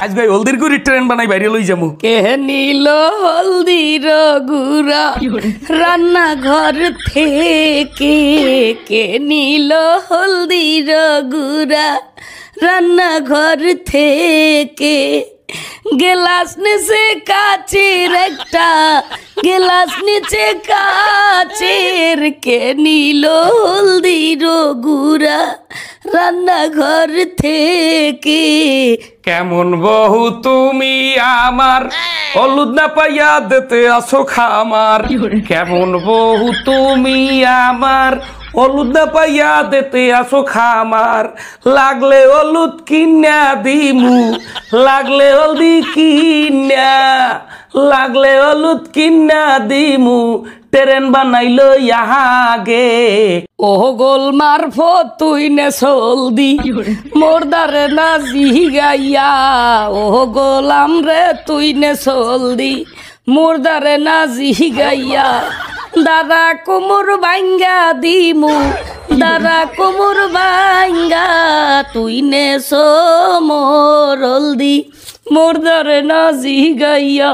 আজ ভাই হলদির গুড়ির ট্রেন বানাই বাইরে লই যামু। কে নিল হলদির গুড়া রান্না ঘর থেকে, কে নিল হলদির গুড়া রান্না ঘর থেকে। গেলাস নিচে কাচের একটা, গেলাস নিচে কাচের, কে নিল হলদির গুড়া রান্নাঘর থেকে। কেমন বহু তুমি আমার, হলুদ না পাইয়া দিতে আসো খামার। কেমন বহু তুমি আমার, হলুদ না পাইয়া দিতে আসো খামার। লাগলে হলুদ কিনা দিমু, লাগলে হলদি কিনা, লাগলে হলুদ কিনা দিমু, ট্রেন বানাইলো আগে। ও গোল মারফত তুই নে হলদি মোরদারে না জিগাইয়া, ও গোলাম রে তুই নে হলদি মোরদারে না জিগাইয়া। দাদা কোমর ভাঙ্গা দিমু, দাদা কোমর ভাঙ্গা, তুই নে মোর হলদি মোরদারে না জিগাইয়া।